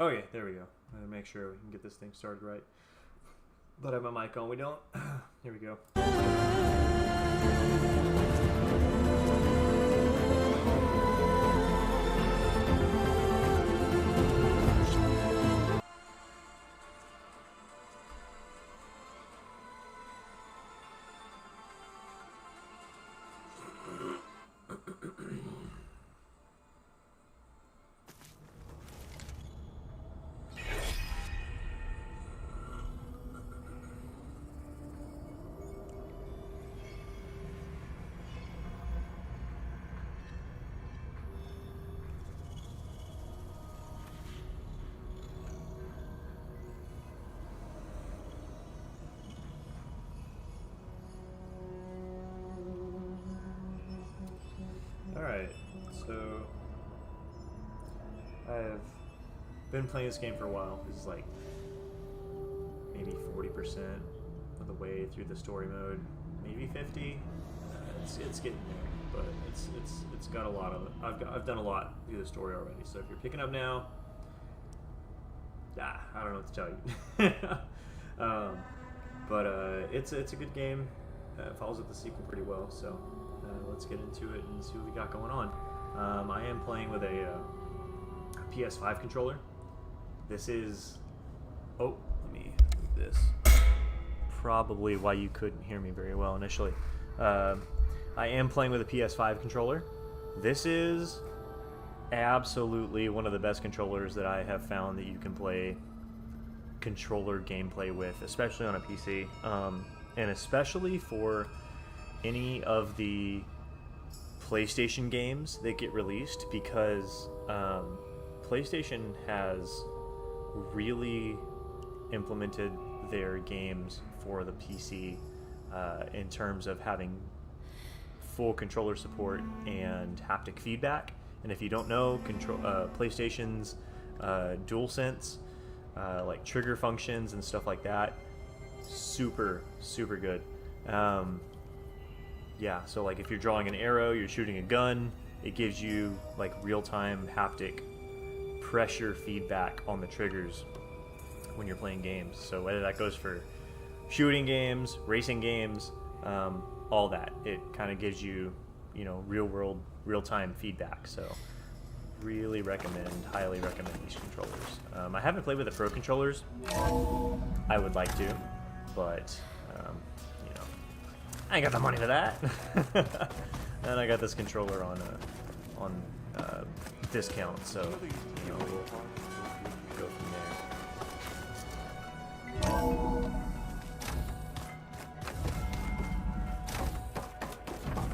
Oh yeah, there we go. Make sure we can get this thing started right. But I have my mic on. We don't. Here we go. Alright, so I've been playing this game for a while. This is like maybe 40% of the way through the story mode, maybe 50. It's getting there, but it's got a lot of it. I've done a lot through the story already. So if you're picking up now, I don't know what to tell you. But it's a good game. It follows up the sequel pretty well. So let's get into it and see what we got going on. I am playing with a PS5 controller. This is... Oh, let me move this. Probably why you couldn't hear me very well initially. I am playing with a PS5 controller. This is absolutely one of the best controllers that I have found that you can play controller gameplay with, especially on a PC. And especially for any of the PlayStation games that get released, because PlayStation has really implemented their games for the PC in terms of having full controller support and haptic feedback. And if you don't know, PlayStation's DualSense, like trigger functions and stuff like that, super good. Yeah, so like if you're drawing an arrow, you're shooting a gun, it gives you like real-time haptic pressure feedback on the triggers when you're playing games. So whether that goes for shooting games, racing games, all that, it kind of gives you, real-world, real-time feedback. So really highly recommend these controllers. I haven't played with the Pro controllers. I would like to, but I ain't got the money for that. And I got this controller on discount, so we'll go from there.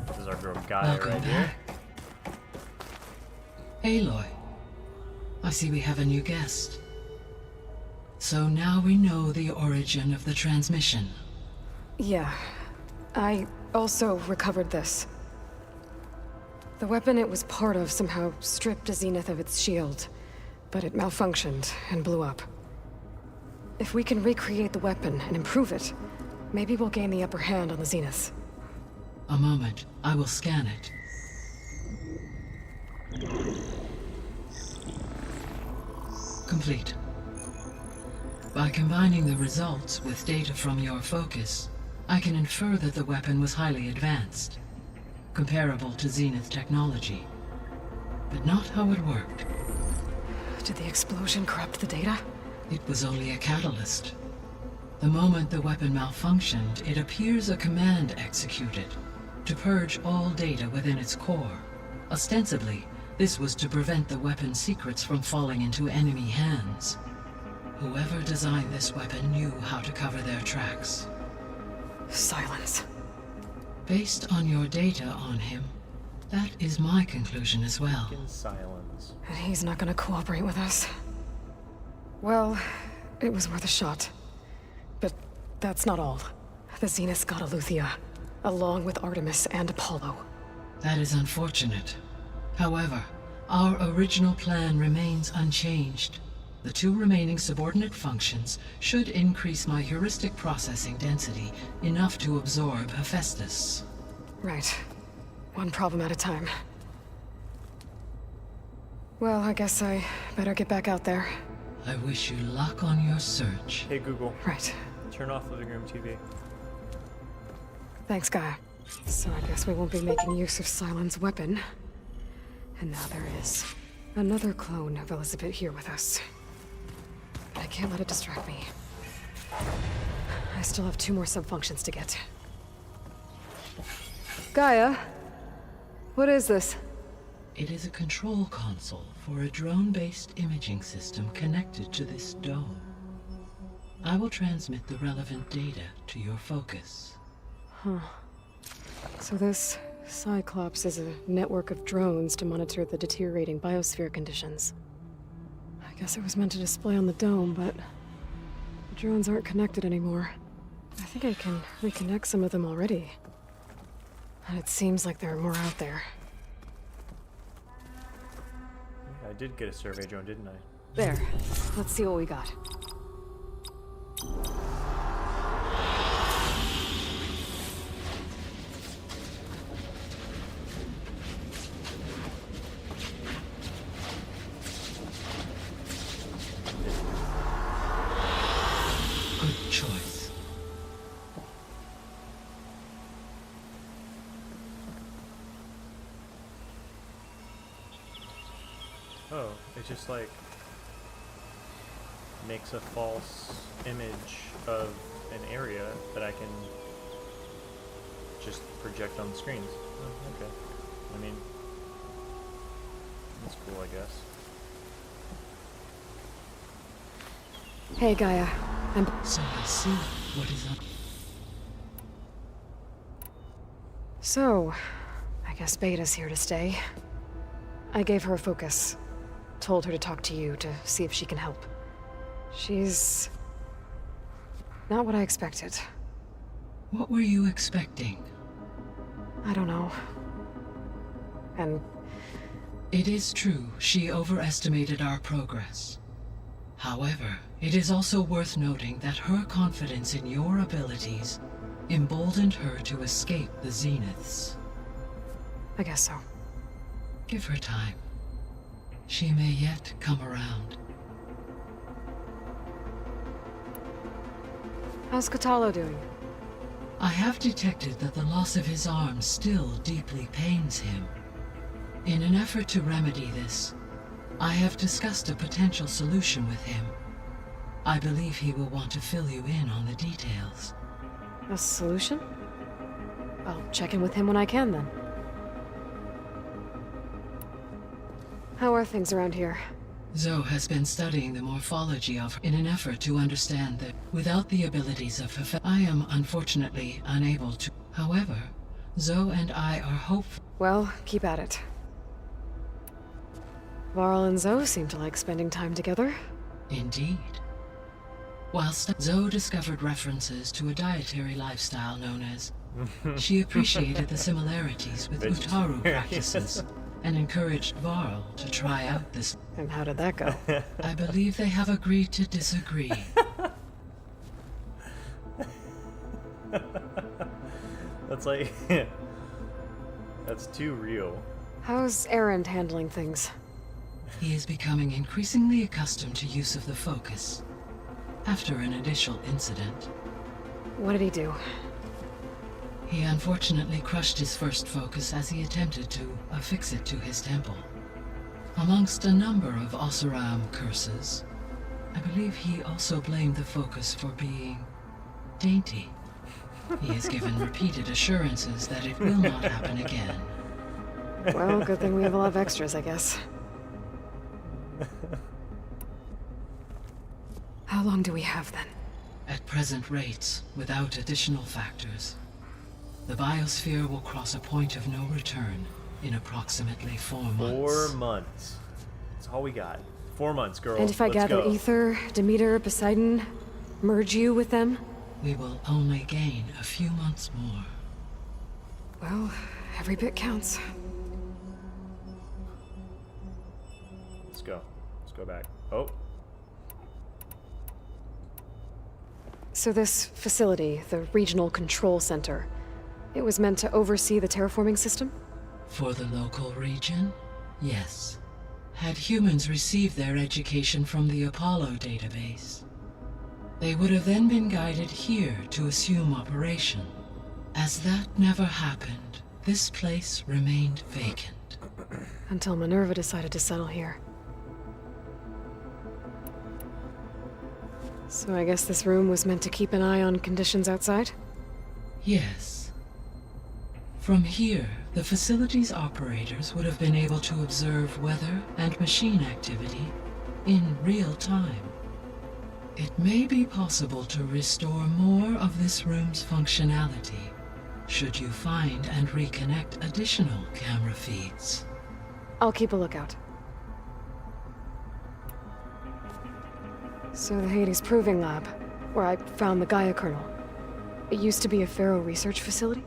This is our girl Gaia right here. Aloy, I see we have a new guest. So now we know the origin of the transmission. Yeah. I also recovered this. The weapon it was part of somehow stripped Zenith of its shield, but it malfunctioned and blew up. If we can recreate the weapon and improve it, maybe we'll gain the upper hand on the Zeniths. A moment, I will scan it. Complete. By combining the results with data from your focus, I can infer that the weapon was highly advanced, comparable to Zenith technology, but not how it worked. Did the explosion corrupt the data? It was only a catalyst. The moment the weapon malfunctioned, it appears a command executed to purge all data within its core. Ostensibly, this was to prevent the weapon's secrets from falling into enemy hands. Whoever designed this weapon knew how to cover their tracks. Silence. Based on your data on him, that is my conclusion as well. Silence. And he's not gonna cooperate with us. Well, it was worth a shot. But that's not all. The Zeniths got Eleuthia, along with Artemis and Apollo. That is unfortunate. However, our original plan remains unchanged. The two remaining subordinate functions should increase my heuristic processing density enough to absorb Hephaestus. Right. One problem at a time. Well, I guess I better get back out there. I wish you luck on your search. Hey Google, Right. turn off living room TV. Thanks, Gaia. So I guess we won't be making use of Cylon's weapon. And now there is another clone of Elizabeth here with us. But I can't let it distract me. I still have 2 more subfunctions to get. Gaia? What is this? It is a control console for a drone-based imaging system connected to this dome. I will transmit the relevant data to your focus. So this Cyclops is a network of drones to monitor the deteriorating biosphere conditions. I guess it was meant to display on the dome, but the drones aren't connected anymore. I think I can reconnect some of them already. And it seems like there are more out there. Yeah, I did get a survey drone, didn't I? There. Let's see what we got. Good choice. Oh, it just like makes a false image of an area that I can just project on the screens. Oh, okay. I mean, that's cool, I guess. Hey, Gaia. So I see what is up. So, I guess Beta's here to stay. I gave her a focus. Told her to talk to you to see if she can help. She's not what I expected. What were you expecting? I don't know. And It is true, she overestimated our progress. However, it is also worth noting that her confidence in your abilities emboldened her to escape the Zeniths. I guess so. Give her time. She may yet come around. How's Kotallo doing? I have detected that the loss of his arm still deeply pains him. In an effort to remedy this, I have discussed a potential solution with him. I believe he will want to fill you in on the details. A solution? I'll check in with him when I can, then. How are things around here? Zoe has been studying the morphology of her in an effort to understand that without the abilities of her I am unfortunately unable to. However, Zoe and I are hopeful. Well, keep at it. Varl and Zoe seem to like spending time together. Indeed. Whilst Zoe discovered references to a dietary lifestyle known as... She appreciated the similarities with Utaru practices and encouraged Varl to try out this. And how did that go? I believe they have agreed to disagree. That's like... that's too real. How's Erend handling things? He is becoming increasingly accustomed to use of the focus. After an initial incident, What did he do? he unfortunately crushed his first focus as he attempted to affix it to his temple. Amongst a number of Oseram curses, I believe he also blamed the focus for being dainty. He has given repeated assurances that it will not happen again. Well, good thing we have a lot of extras, I guess. How long do we have, then? At present rates, without additional factors, the biosphere will cross a point of no return in approximately 4 months. 4 months. That's all we got. 4 months, girl. And if I Let's gather go. Ether, Demeter, Poseidon, merge you with them? We will only gain a few months more. Well, every bit counts. Let's go. Let's go back. Oh. So this facility, the Regional Control Center, it was meant to oversee the terraforming system? For the local region, yes. Had humans received their education from the Apollo database, they would have then been guided here to assume operation. As that never happened, this place remained vacant. Until Minerva decided to settle here. So I guess this room was meant to keep an eye on conditions outside? Yes. From here, the facility's operators would have been able to observe weather and machine activity in real time. It may be possible to restore more of this room's functionality, should you find and reconnect additional camera feeds. I'll keep a lookout. So the Hades Proving Lab, where I found the Gaia kernel. It used to be a Pharaoh research facility?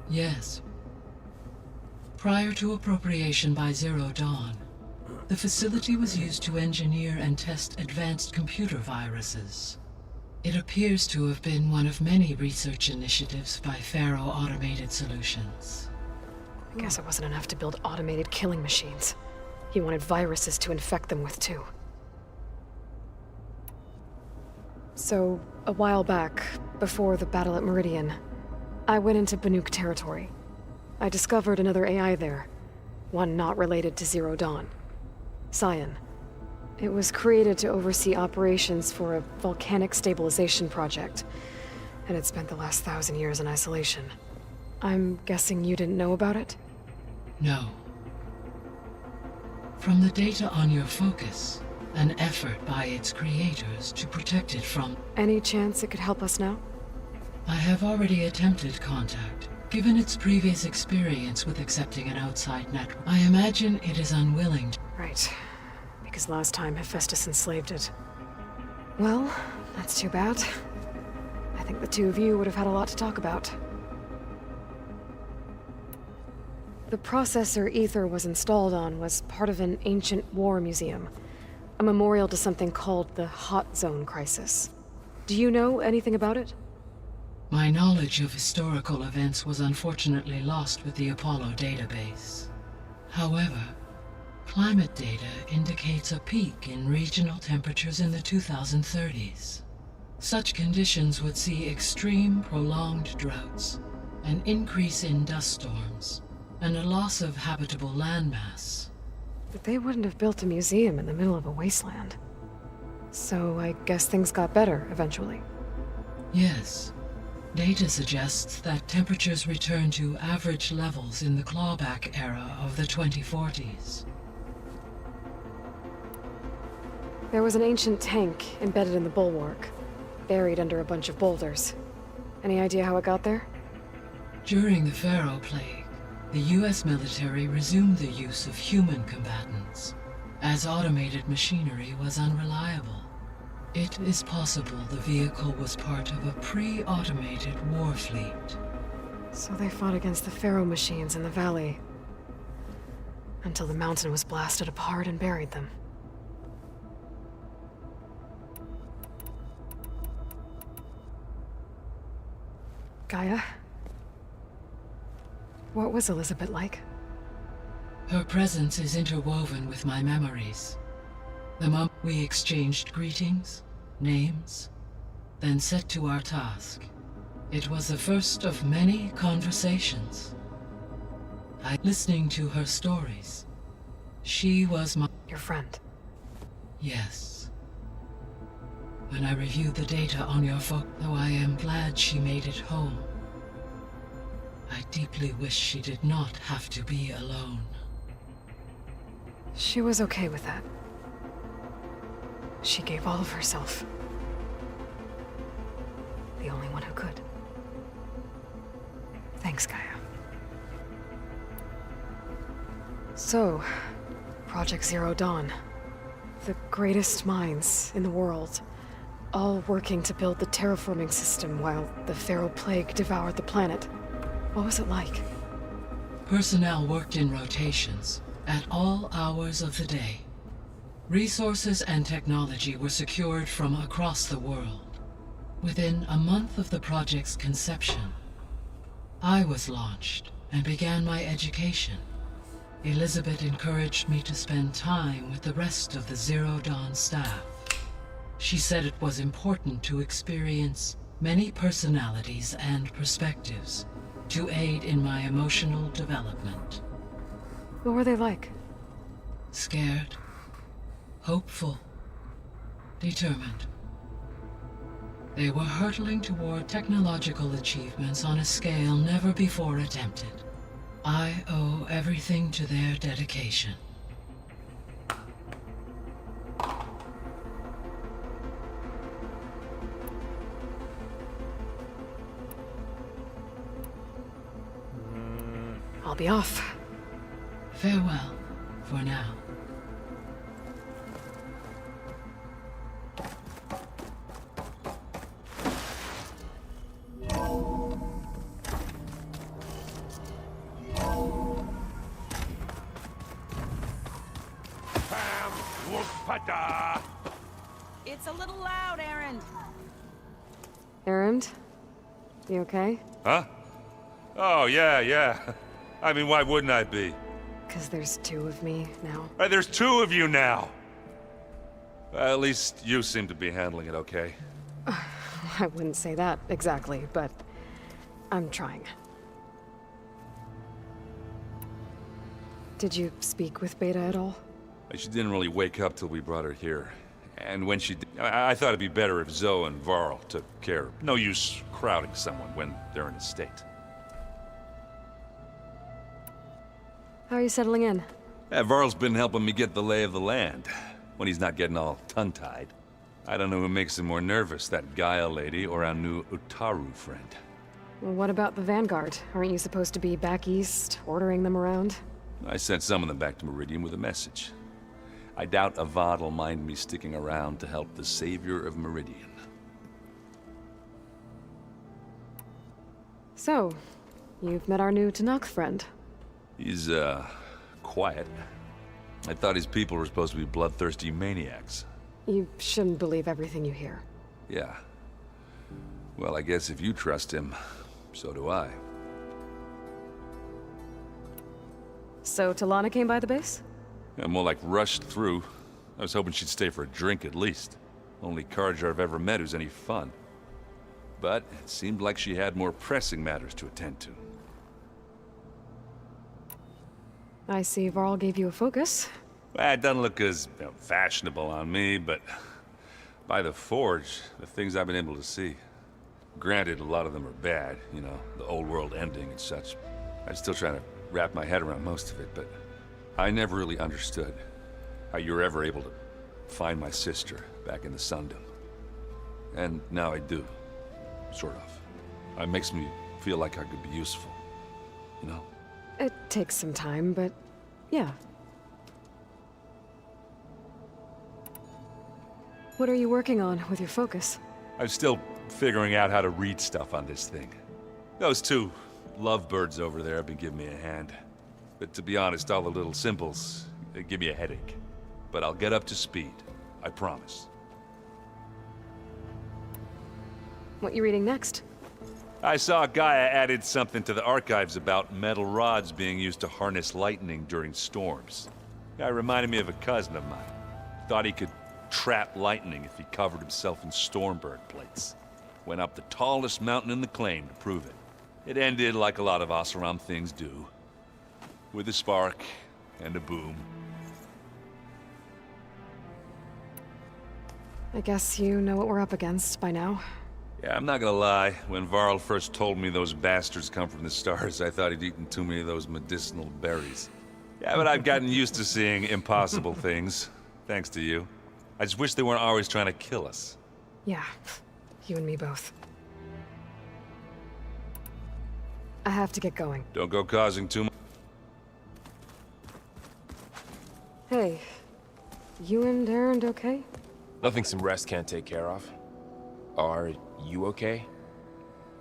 Yes. Prior to appropriation by Zero Dawn, the facility was used to engineer and test advanced computer viruses. It appears to have been one of many research initiatives by Pharaoh Automated Solutions. I guess it wasn't enough to build automated killing machines. He wanted viruses to infect them with too. So, a while back, before the battle at Meridian, I went into Banuk territory. I discovered another AI there, one not related to Zero Dawn. Scion. It was created to oversee operations for a volcanic stabilization project, and it spent the last 1,000 years in isolation. I'm guessing you didn't know about it? No. From the data on your focus, an effort by its creators to protect it from... Any chance it could help us now? I have already attempted contact. Given its previous experience with accepting an outside network, I imagine it is unwilling to... Right. Because last time Hephaestus enslaved it. Well, that's too bad. I think the two of you would have had a lot to talk about. The processor Ether was installed on was part of an ancient war museum. A memorial to something called the Hot Zone Crisis. Do you know anything about it? My knowledge of historical events was unfortunately lost with the Apollo database. However, climate data indicates a peak in regional temperatures in the 2030s. Such conditions would see extreme, prolonged droughts, an increase in dust storms, and a loss of habitable landmass. But they wouldn't have built a museum in the middle of a wasteland. So I guess things got better eventually. Yes. Data suggests that temperatures returned to average levels in the clawback era of the 2040s. There was an ancient tank embedded in the bulwark, buried under a bunch of boulders. Any idea how it got there? During the Pharaoh Plague, the US military resumed the use of human combatants, as automated machinery was unreliable. It is possible the vehicle was part of a pre-automated war fleet. So they fought against the Pharaoh machines in the valley, until the mountain was blasted apart and buried them. Gaia? What was Elizabeth like? Her presence is interwoven with my memories. The moment we exchanged greetings, names, then set to our task. It was the first of many conversations. Listening to her stories. She was my... Your friend. Yes. When I reviewed the data on your though I am glad she made it home. I deeply wish she did not have to be alone. She was okay with that. She gave all of herself. The only one who could. Thanks, Gaia. So, Project Zero Dawn. The greatest minds in the world, all working to build the terraforming system while the Pharaoh Plague devoured the planet. What was it like? Personnel worked in rotations, at all hours of the day. Resources and technology were secured from across the world. Within a month of the project's conception, I was launched and began my education. Elizabeth encouraged me to spend time with the rest of the Zero Dawn staff. She said it was important to experience many personalities and perspectives to aid in my emotional development. What were they like? Scared, hopeful, determined. They were hurtling toward technological achievements on a scale never before attempted. I owe everything to their dedication. I'll be off. Farewell, for now. It's a little loud, Erend. Erend? You okay? Huh? Oh, yeah. I mean, why wouldn't I be? Because there's two of me now. Right, there's two of you now! At least you seem to be handling it okay. I wouldn't say that exactly, but I'm trying. Did you speak with Beta at all? She didn't really wake up till we brought her here. And when she did, I thought it'd be better if Zoe and Varl took care of her. No use crowding someone when they're in a state. How are you settling in? Varl's been helping me get the lay of the land, when he's not getting all tongue-tied. I don't know who makes him more nervous, that Gaia lady or our new Utaru friend. Well, what about the Vanguard? Aren't you supposed to be back east, ordering them around? I sent some of them back to Meridian with a message. I doubt Avad will mind me sticking around to help the savior of Meridian. So, you've met our new Tanakh friend. He's, quiet. I thought his people were supposed to be bloodthirsty maniacs. You shouldn't believe everything you hear. Yeah. Well, I guess if you trust him, so do I. So, Talana came by the base? Yeah, more like rushed through. I was hoping she'd stay for a drink at least. Only Carja I've ever met who's any fun. But it seemed like she had more pressing matters to attend to. I see Varl gave you a focus. Well, it doesn't look as fashionable on me, but by the Forge, the things I've been able to see. Granted, a lot of them are bad, you know, the old world ending and such. I'm still trying to wrap my head around most of it, but I never really understood how you were ever able to find my sister back in the Sundom. And now I do, sort of. It makes me feel like I could be useful, you know? It takes some time, but yeah. What are you working on with your focus? I'm still figuring out how to read stuff on this thing. Those two lovebirds over there have been giving me a hand. But to be honest, all the little symbols, they give me a headache. But I'll get up to speed, I promise. What you reading next? I saw Gaia added something to the archives about metal rods being used to harness lightning during storms. Guy reminded me of a cousin of mine. Thought he could trap lightning if he covered himself in Stormbird plates. Went up the tallest mountain in the claim to prove it. It ended like a lot of Oseram things do. With a spark and a boom. I guess you know what we're up against by now. Yeah, I'm not gonna lie. When Varl first told me those bastards come from the stars, I thought he'd eaten too many of those medicinal berries. Yeah, but I've gotten used to seeing impossible things, thanks to you. I just wish they weren't always trying to kill us. Yeah, you and me both. I have to get going. Don't go causing too much. Hey, you and Erend okay? Nothing some rest can't take care of. Are you okay?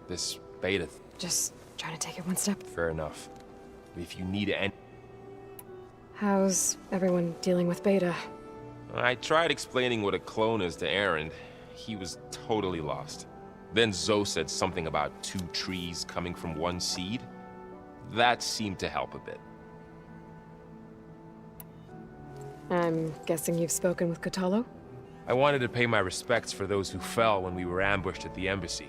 This beta... Just trying to take it one step. Fair enough. If you need any... How's everyone dealing with Beta? I tried explaining what a clone is to Erend. He was totally lost. Then Zoe said something about 2 trees coming from 1 seed. That seemed to help a bit. I'm guessing you've spoken with Kotallo? I wanted to pay my respects for those who fell when we were ambushed at the embassy.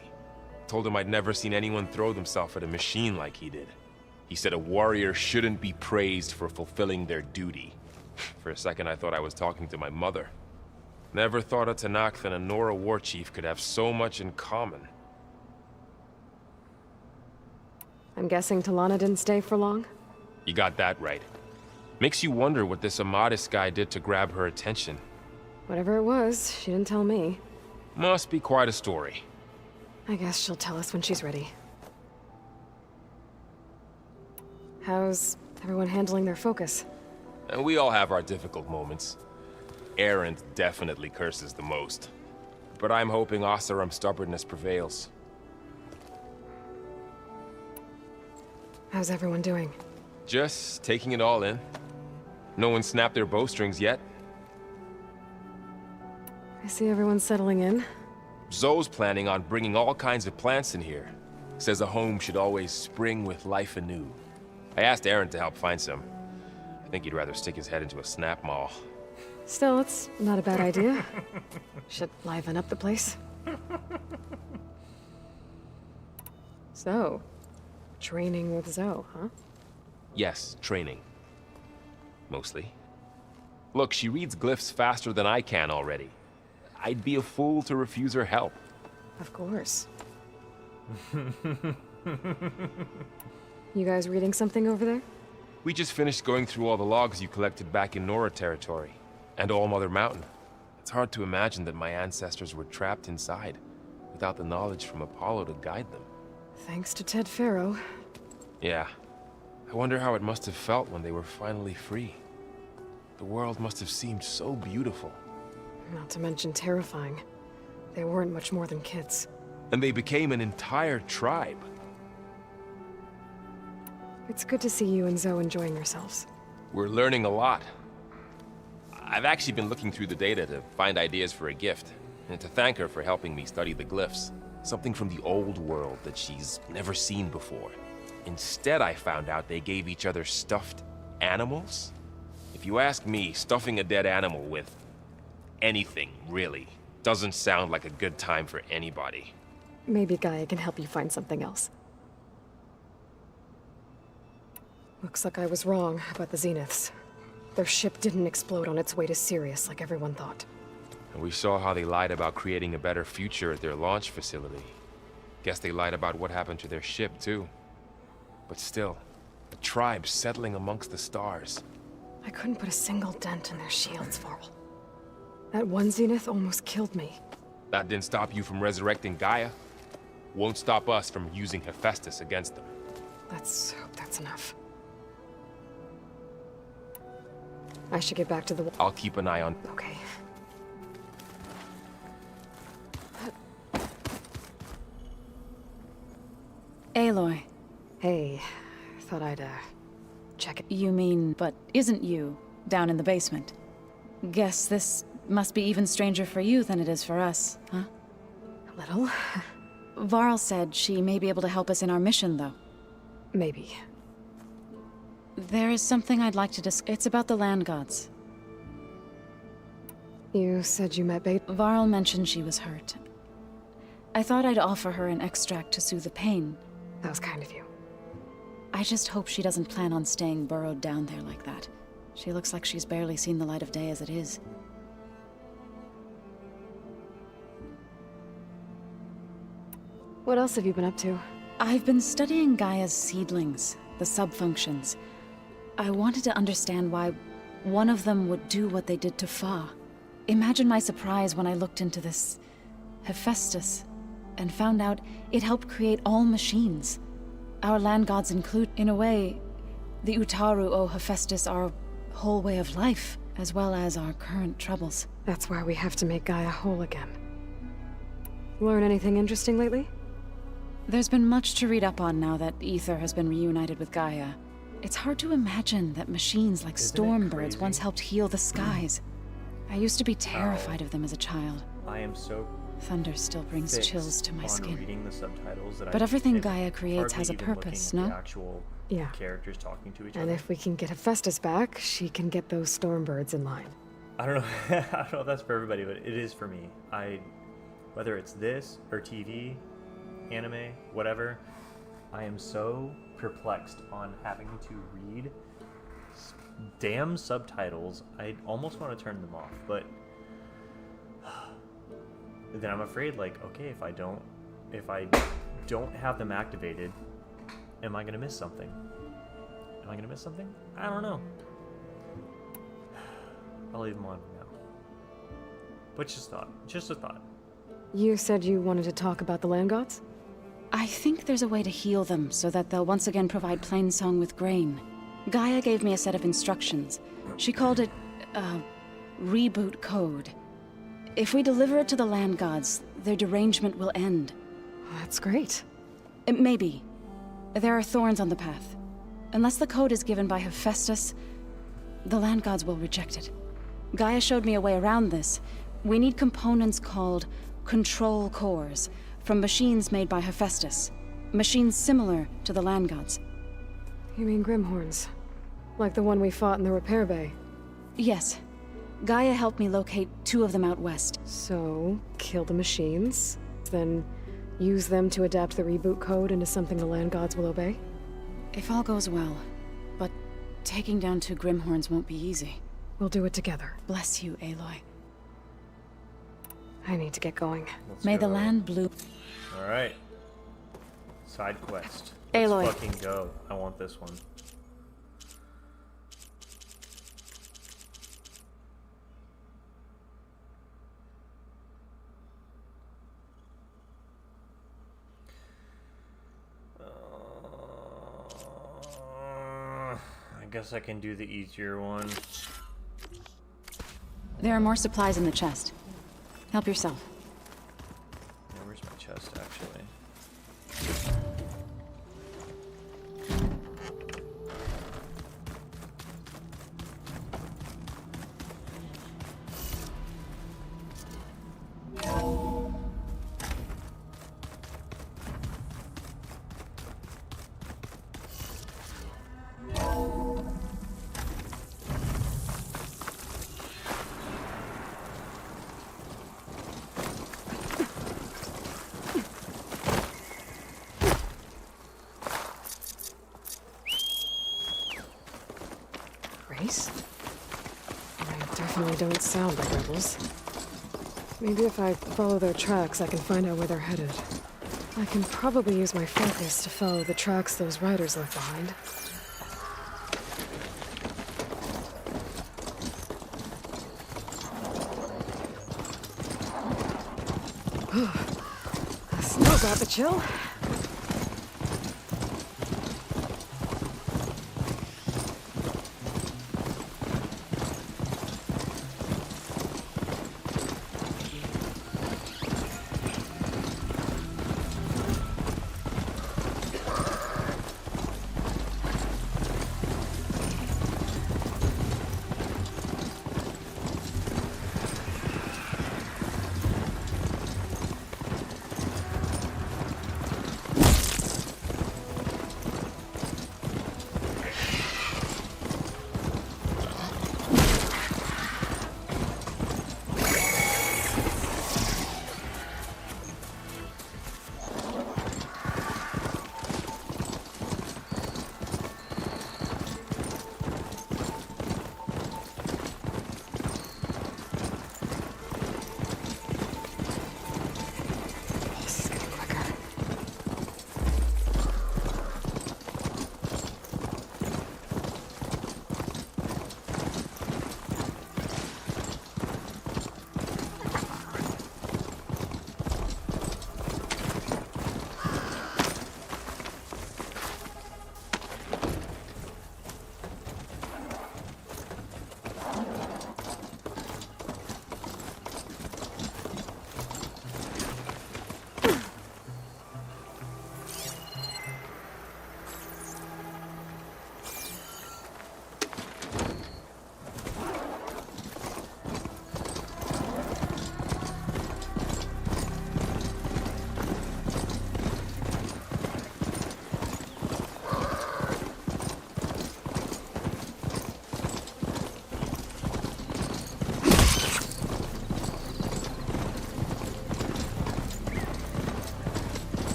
Told him I'd never seen anyone throw themselves at a machine like he did. He said a warrior shouldn't be praised for fulfilling their duty. For a second, I thought I was talking to my mother. Never thought a Tenakth and a Nora war chief could have so much in common. I'm guessing Talana didn't stay for long? You got that right. Makes you wonder what this Amadis guy did to grab her attention. Whatever it was, she didn't tell me. Must be quite a story. I guess she'll tell us when she's ready. How's everyone handling their focus? And we all have our difficult moments. Erend definitely curses the most. But I'm hoping Oseram's stubbornness prevails. How's everyone doing? Just taking it all in. No one snapped their bowstrings yet. I see everyone settling in. Zoe's planning on bringing all kinds of plants in here. Says a home should always spring with life anew. I asked Erend to help find some. I think he'd rather stick his head into a snap mall. Still, it's not a bad idea. Should liven up the place. So, training with Zoe, huh? Yes, training. Mostly. Look, she reads glyphs faster than I can already. I'd be a fool to refuse her help. Of course. You guys reading something over there? We just finished going through all the logs you collected back in Nora territory, and All Mother Mountain. It's hard to imagine that my ancestors were trapped inside, without the knowledge from Apollo to guide them. Thanks to Ted Faro. Yeah. I wonder how it must have felt when they were finally free. The world must have seemed so beautiful. Not to mention terrifying. They weren't much more than kids. And they became an entire tribe. It's good to see you and Zoe enjoying yourselves. We're learning a lot. I've actually been looking through the data to find ideas for a gift, and to thank her for helping me study the glyphs. Something from the old world that she's never seen before. Instead, I found out they gave each other stuffed animals. If you ask me, stuffing a dead animal with anything, really, doesn't sound like a good time for anybody. Maybe Gaia can help you find something else. Looks like I was wrong about the Zeniths. Their ship didn't explode on its way to Sirius like everyone thought. And we saw how they lied about creating a better future at their launch facility. Guess they lied about what happened to their ship, too. But still, a tribe settling amongst the stars. I couldn't put a single dent in their shields, Varl. That one Zenith almost killed me. That didn't stop you from resurrecting Gaia. Won't stop us from using Hephaestus against them. Let's hope that's enough. I should get back to the... I'll keep an eye on... Okay. Aloy. Hey, thought I'd, check it. You mean, but isn't you, down in the basement? Guess this must be even stranger for you than it is for us, huh? A little. Varl said she may be able to help us in our mission, though. Maybe. There is something I'd like to discuss. It's about the land gods. You said you met Varl mentioned she was hurt. I thought I'd offer her an extract to soothe the pain. That was kind of you. I just hope she doesn't plan on staying burrowed down there like that. She looks like she's barely seen the light of day as it is. What else have you been up to? I've been studying Gaia's seedlings, the subfunctions. I wanted to understand why one of them would do what they did to Fa. Imagine my surprise when I looked into this Hephaestus and found out it helped create all machines. Our land gods include, in a way, the Utaru o Hephaestus, our whole way of life, as well as our current troubles. That's why we have to make Gaia whole again. Learn anything interesting lately? There's been much to read up on now that Aether has been reunited with Gaia. It's hard to imagine that machines like Stormbirds once helped heal the skies. I used to be terrified of them as a child. I am so Thunder still brings fix chills to my on skin. reading the subtitles that But I everything did Gaia creates hardly has a even looking purpose, at the no? actual Yeah. characters talking to each And other. if we can get Hephaestus back, she can get those Stormbirds in line. I don't know. I don't know if that's for everybody, but it is for me. Whether it's this or TV, anime, whatever, I am so perplexed on having to read damn subtitles. I almost want to turn them off, but then I'm afraid, like, okay, if I don't have them activated, am I gonna miss something? Am I gonna miss something? I don't know. I'll leave them on now. But just a thought. You said you wanted to talk about the land gods? I think there's a way to heal them so that they'll once again provide Plainsong with grain. Gaia gave me a set of instructions. She called it, reboot code. If we deliver it to the land gods, their derangement will end. That's great. Maybe. There are thorns on the path. Unless the code is given by Hephaestus, the land gods will reject it. Gaia showed me a way around this. We need components called control cores from machines made by Hephaestus. Machines similar to the land gods. You mean Grimhorns? Like the one we fought in the repair bay? Yes. Gaia helped me locate 2 of them out west. So, kill the machines, then use them to adapt the reboot code into something the land gods will obey? If all goes well. But taking down 2 Grimhorns won't be easy. We'll do it together. Bless you, Aloy. I need to get going. Let's May go. the land bloom. All right. Side quest. Aloy. Let's fucking go. I want this one. I guess I can do the easier one. There are more supplies in the chest. Help yourself. Yeah, where's my chest, actually? Grace? They definitely don't sound like rebels. Maybe if I follow their tracks, I can find out where they're headed. I can probably use my focus to follow the tracks those riders left behind. Still got the chill.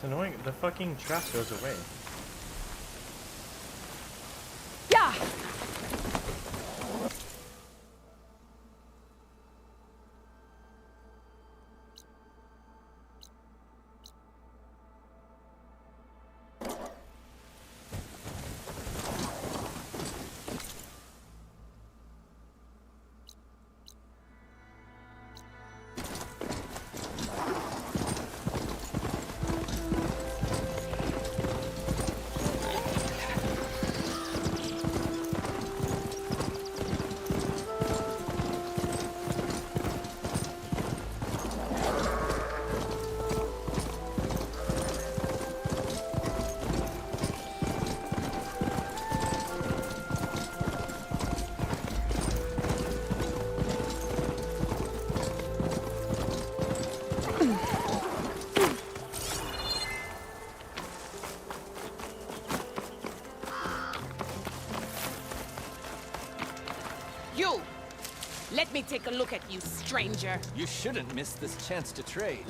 It's annoying. The fucking trap goes away. Yeah! You! Let me take a look at you, stranger. You shouldn't miss this chance to trade.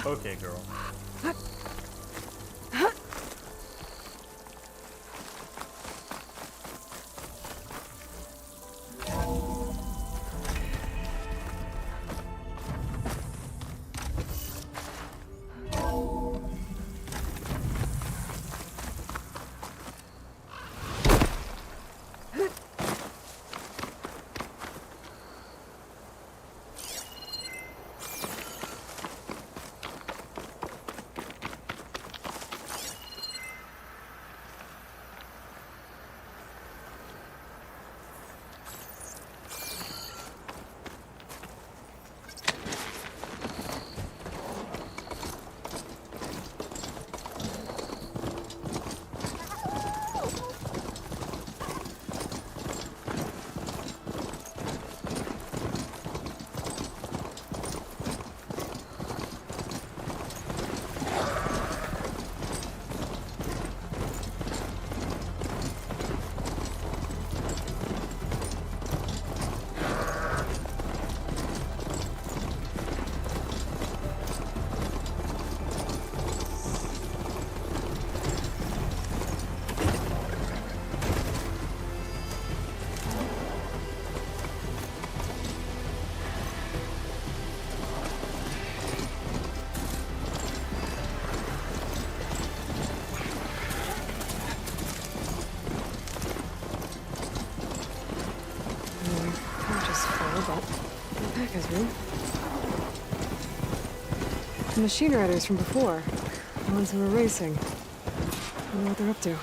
Okay, girl. The machine riders from before. The ones who were racing. I wonder what they're up to.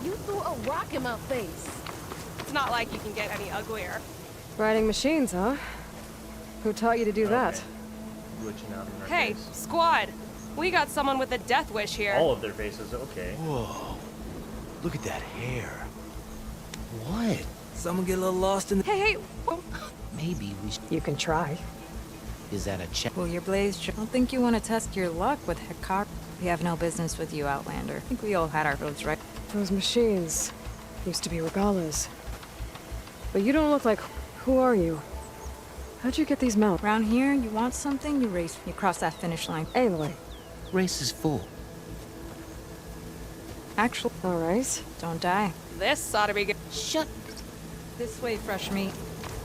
You threw a rock in my face. It's not like you can get any uglier. Riding machines, huh? Who taught you to do that? Glitching out in their Hey, face. squad! We got someone with a death wish here. All of their faces, okay. Whoa. Look at that hair. What? Someone get a little lost in the... Hey, oh, Maybe we should... You can try. Is that a check? Well, your blaze. I don't think you want to test your luck with Hekar. We have no business with you, Outlander. I think we all had our roads right. Those machines used to be Regalas. But you don't look like... Who are you? How'd you get these mounts? Around here, you want something, you race. You cross that finish line. Aloy. Race is full. Actually, All right. don't die. this ought to be good. Shut... This way, fresh meat.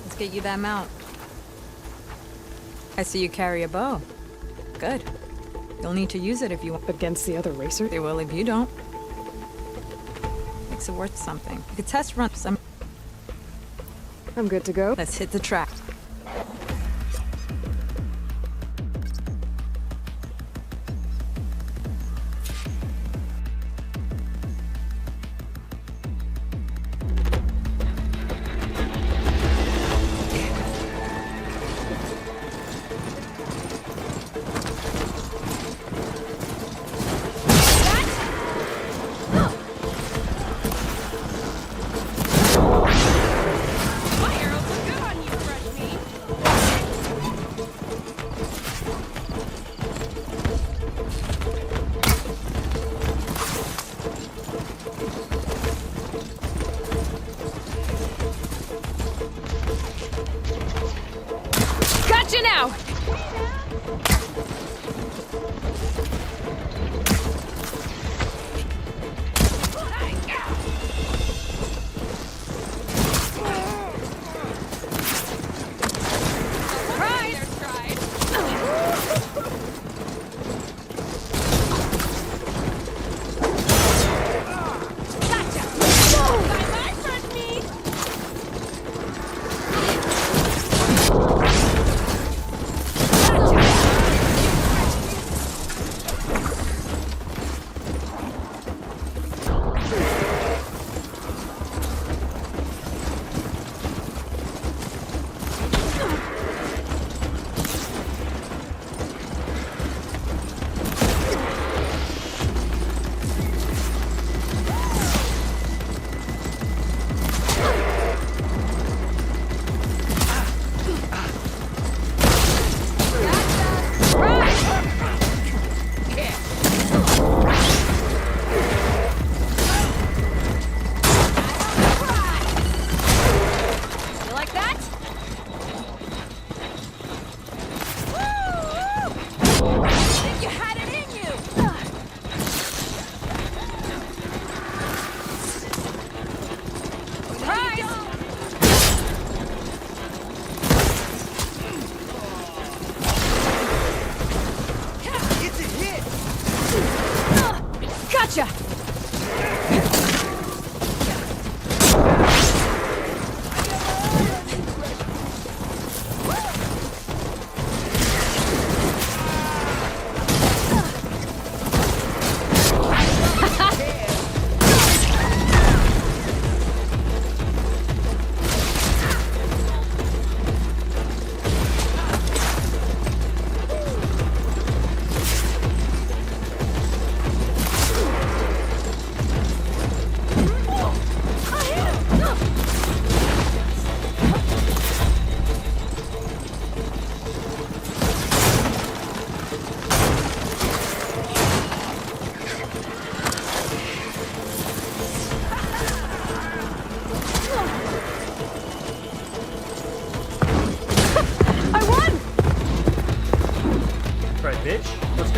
Let's get you that mount. I see you carry a bow. Good. You'll need to use it if you want. Against the other racer? They will if you don't. Makes it worth something. You could test run some. I'm good to go. Let's hit the track.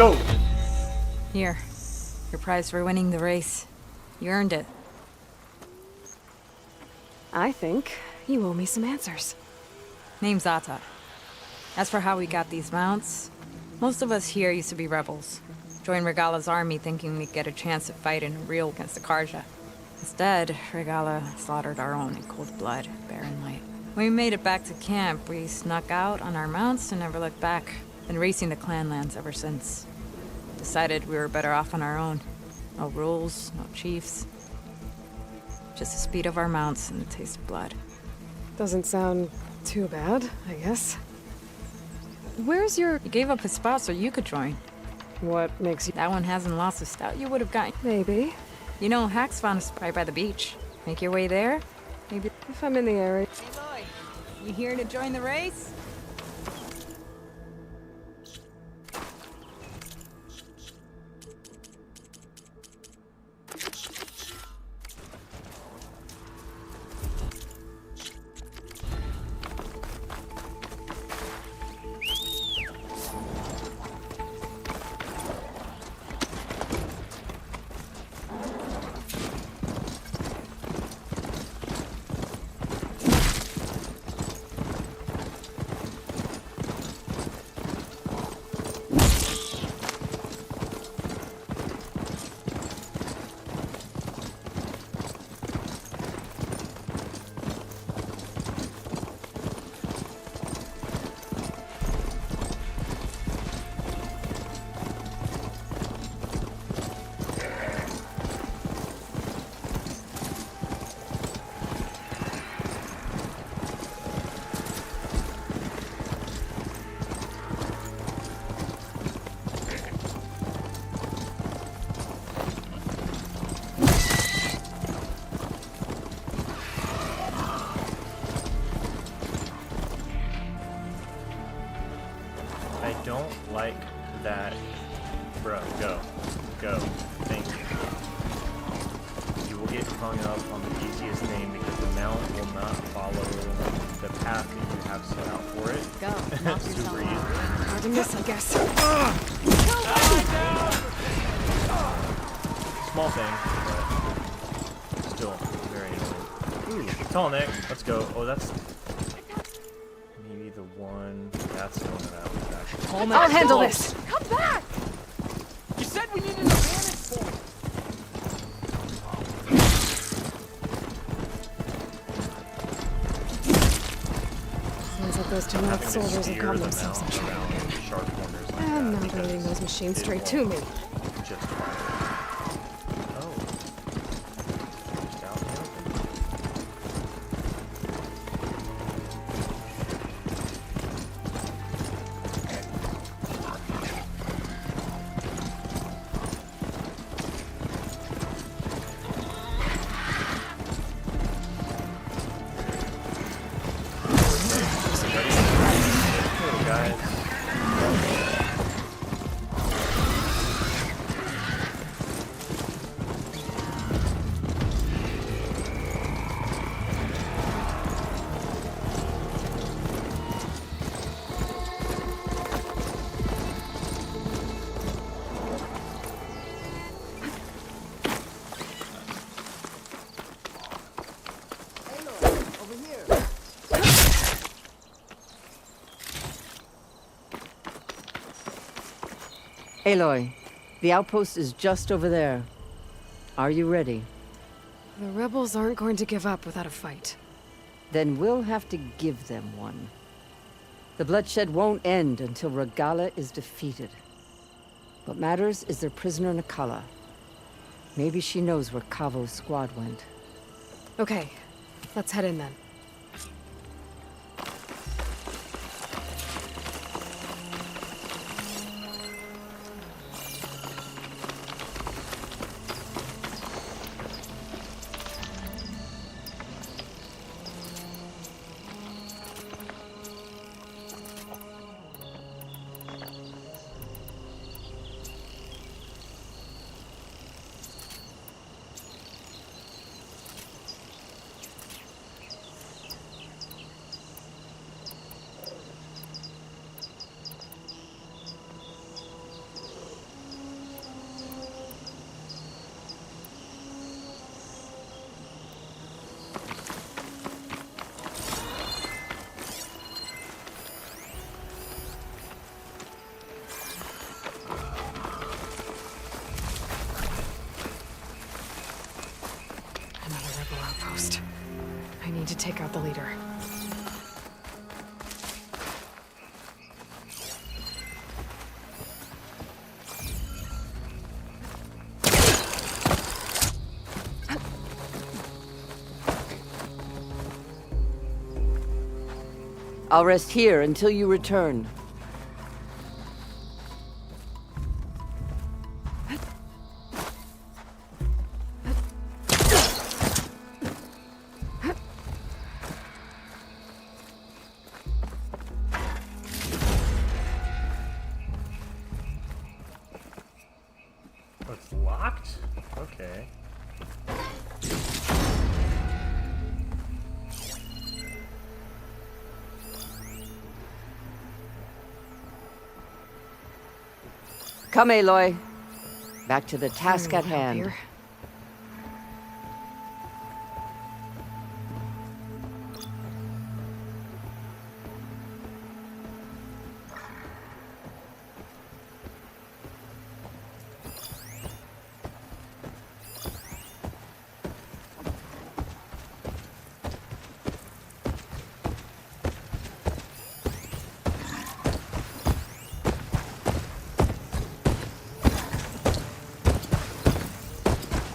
go! Here. Your prize for winning the race. You earned it. I think you owe me some answers. Name's Ata. As for how we got these mounts, most of us here used to be rebels. Joined Regala's army thinking we'd get a chance to fight in real against the Karja. Instead, Regala slaughtered our own in cold blood, Baron Light. When we made it back to camp, we snuck out on our mounts and never looked back. Been racing the clanlands ever since. Decided we were better off on our own. No rules, no chiefs. Just the speed of our mounts and the taste of blood. Doesn't sound too bad, I guess. Where's your... You gave up his spot so you could join. What makes you... That one hasn't lost a stout you would have gotten. Maybe. You know, Hax found a spot by the beach. Make your way there? Maybe... If I'm in the area. Aloy, you here to join the race? Don't like that. Bro, go. Go. Thank you. You will get hung up on the easiest thing because the mount will not follow the path that you have set out for it. Go. Knock Super yourself easy. out. Hard to miss, I guess. Small thing, but still very annoying. Ooh, tall neck. Let's go. Oh, that's maybe the one. That's the one that I was actually. I'll handle this. Come back! You said we needed a vantage point. Seems like those two Having North to soldiers have steer gotten the themselves in mount trouble around again. sharp corners like I'm that not bringing because those machines it straight to me. won't just fire. Oh. Just out in the open. Cool, guys. Aloy, the outpost is just over there. Are you ready? The rebels aren't going to give up without a fight. Then we'll have to give them one. The bloodshed won't end until Regala is defeated. What matters is their prisoner Nakala. Maybe she knows where Kavo's squad went. Okay, let's head in then. outpost. I need to take out the leader. I'll rest here until you return. Oh, it's locked? Okay. Come, Aloy. Back to the task at hand. Here.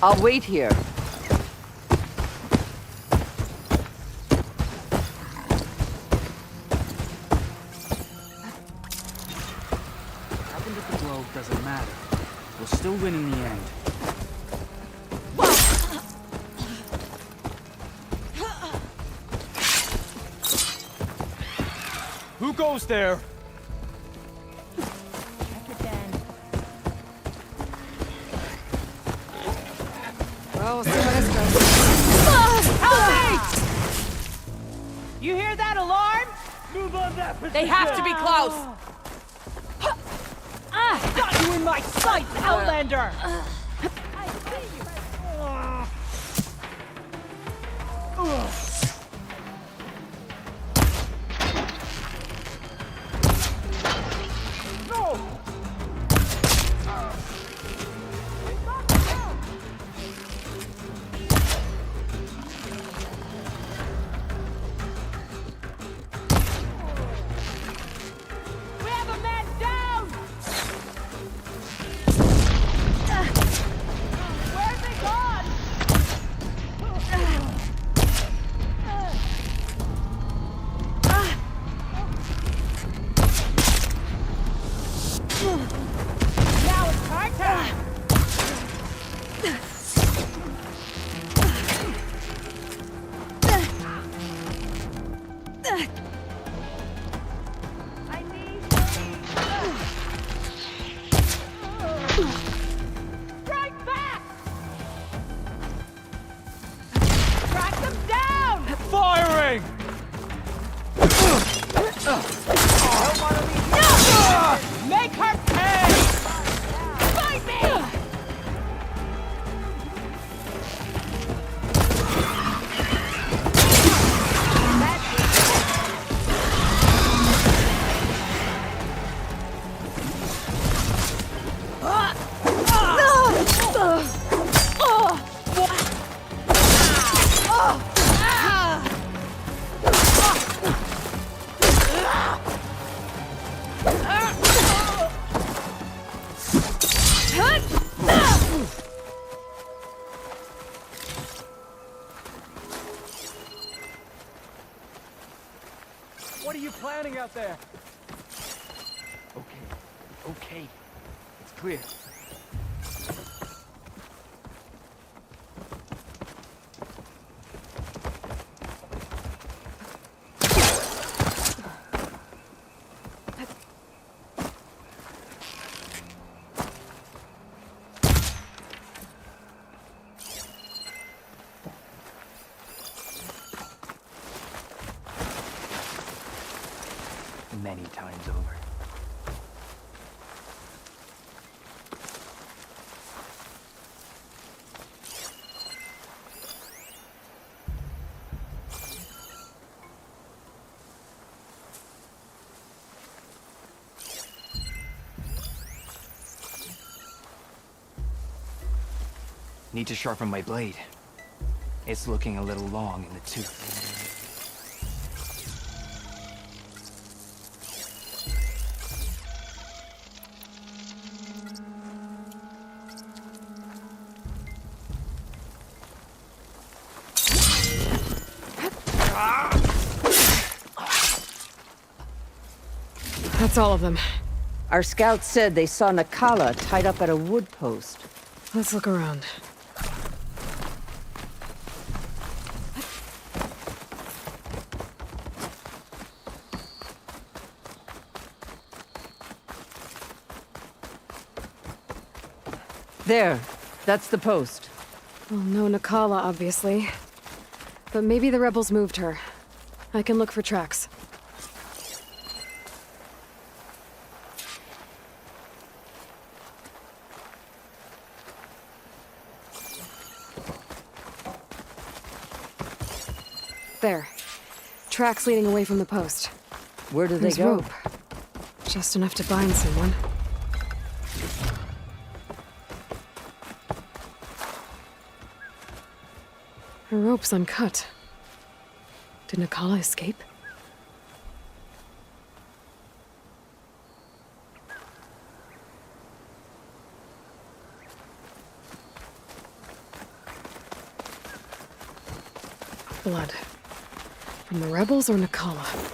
I'll wait here. Happened at the Grove doesn't matter. We'll still win in the end. Who goes there? Well, we'll see how this goes. You hear that alarm? Move on that position! They have to be close! Got you in my sights, Outlander! I see you! We have a man down! Where's he gone? Now it's our turn! I need strike back! Track them down! Firing! No! Make her pay! Fight me! What are you planning out there? Okay. It's clear. Many times over. Need to sharpen my blade. It's looking a little long in the tooth. That's all of them. Our scouts said they saw Nakala tied up at a wood post. Let's look around. There. That's the post. Well, no Nakala, obviously. But maybe the rebels moved her. I can look for tracks. There. Tracks leading away from the post. Where do they There's go? rope. Just enough to bind someone. The rope's uncut. Did Nakala escape? Blood. From the rebels or Nakala?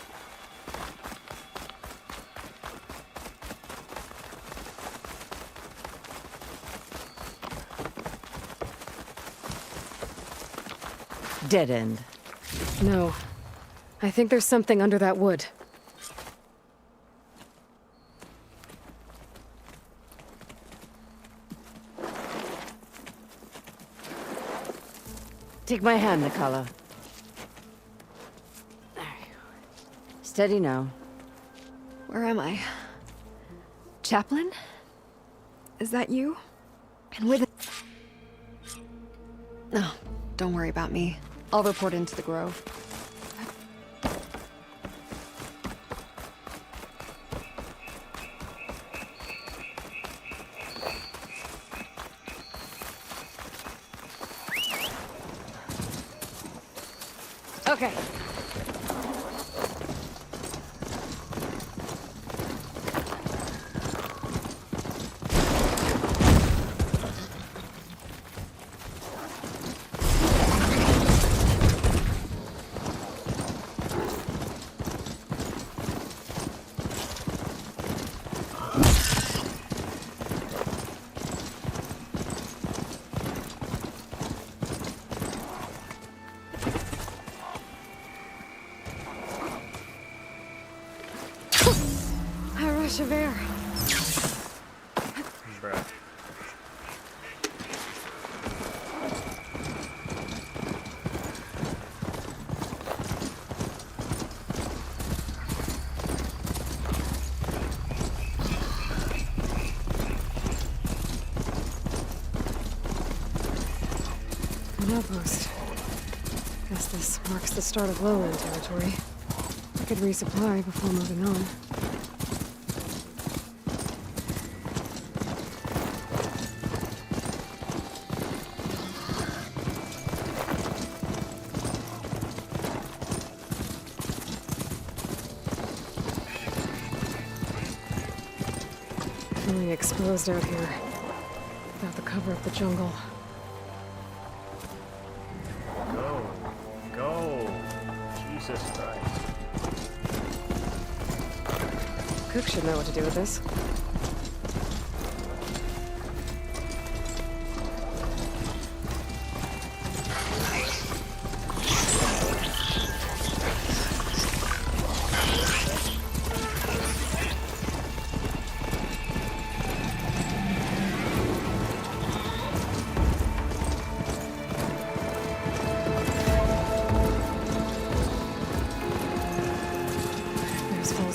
Dead end. No. I think there's something under that wood. Take my hand, Nakala. Steady now. Where am I? Chaplain? Is that you? And with... No, don't worry about me. I'll report into the Grove. Okay. Javert. Bruh. An outpost. Guess this marks the start of lowland territory. I could resupply before moving on. Feeling exposed out here, without the cover of the jungle. Go. Go. Jesus Christ. Cook should know what to do with this.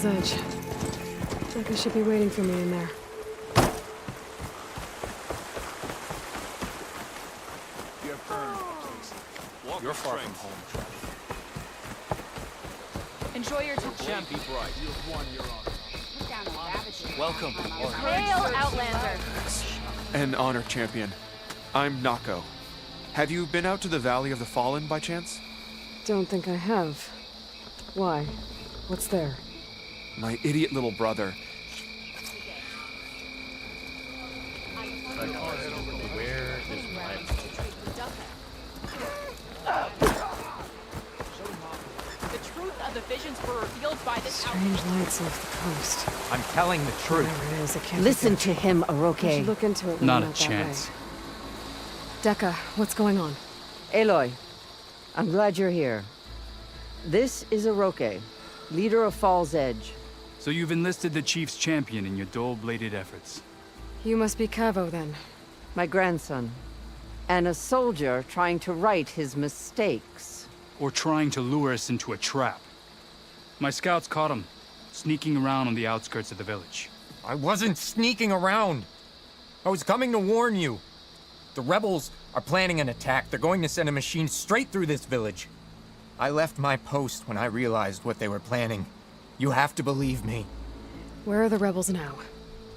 Edge. Like I should be waiting for me in there. You're far from home. Enjoy your time. Be bright. You've won your honor. Welcome. Hail, Outlander. An honor, champion. I'm Nako. Have you been out to the Valley of the Fallen by chance? Don't think I have. Why? What's there? My idiot little brother. Where is my... The truth of the visions were revealed by this Strange lights off the coast. I'm telling the truth. Whatever it is, I can't Listen think to him, I Oroke. should look into it when Not I'm a out that chance. way. Dekka, what's going on? Aloy, I'm glad you're here. This is Oroke, leader of Fall's Edge. So you've enlisted the Chief's champion in your dull-bladed efforts. You must be Cavo, then. My grandson. And a soldier trying to right his mistakes. Or trying to lure us into a trap. My scouts caught him, sneaking around on the outskirts of the village. I wasn't sneaking around. I was coming to warn you. The rebels are planning an attack. They're going to send a machine straight through this village. I left my post when I realized what they were planning. You have to believe me. Where are the rebels now?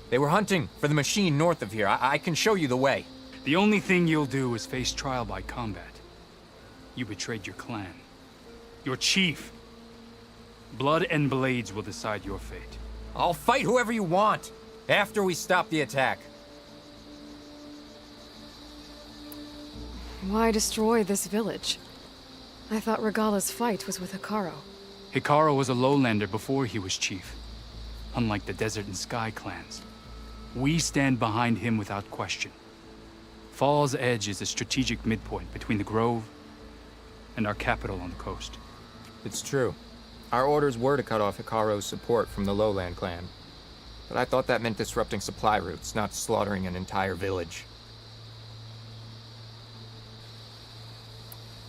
They were hunting for the machine north of here. I can show you the way. The only thing you'll do is face trial by combat. You betrayed your clan. Your chief. Blood and blades will decide your fate. I'll fight whoever you want, after we stop the attack. Why destroy this village? I thought Regala's fight was with Hekarro. Hekarro was a lowlander before he was chief. Unlike the Desert and Sky clans. We stand behind him without question. Fall's Edge is a strategic midpoint between the Grove and our capital on the coast. It's true. Our orders were to cut off Hekarro's support from the Lowland clan. But I thought that meant disrupting supply routes, not slaughtering an entire village.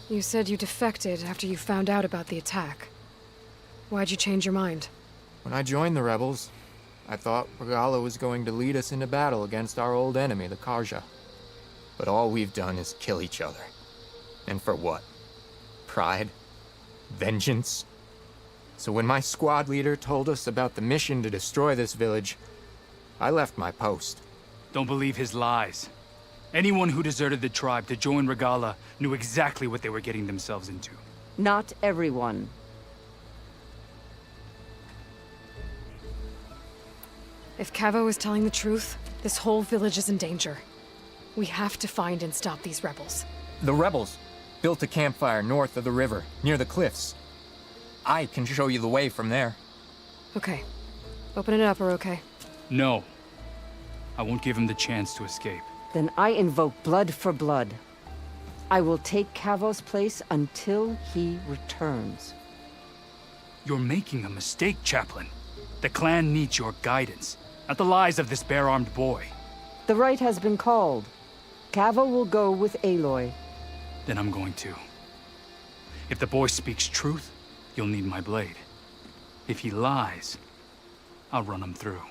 You said you defected after you found out about the attack. Why'd you change your mind? When I joined the rebels, I thought Regala was going to lead us into battle against our old enemy, the Carja. But all we've done is kill each other. And for what? Pride? Vengeance? So when my squad leader told us about the mission to destroy this village, I left my post. Don't believe his lies. Anyone who deserted the tribe to join Regala knew exactly what they were getting themselves into. Not everyone. If Cavo is telling the truth, this whole village is in danger. We have to find and stop these rebels. The rebels built a campfire north of the river, near the cliffs. I can show you the way from there. Okay. Open it up, Oroke. No. I won't give him the chance to escape. Then I invoke blood for blood. I will take Cavo's place until he returns. You're making a mistake, Chaplain. The clan needs your guidance, not the lies of this bare-armed boy. The right has been called. Cavo will go with Aloy. Then I'm going to. If the boy speaks truth, you'll need my blade. If he lies, I'll run him through.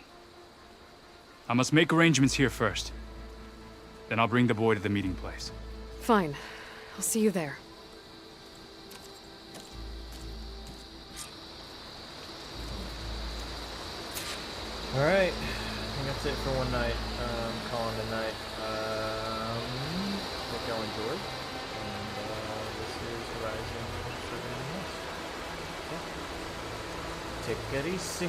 I must make arrangements here first. Then I'll bring the boy to the meeting place. Fine. I'll see you there. Alright, I think that's it for one night. Calling it a night. Hope y'all enjoyed. And this is Horizon Forbidden West. Yeah. Take it easy.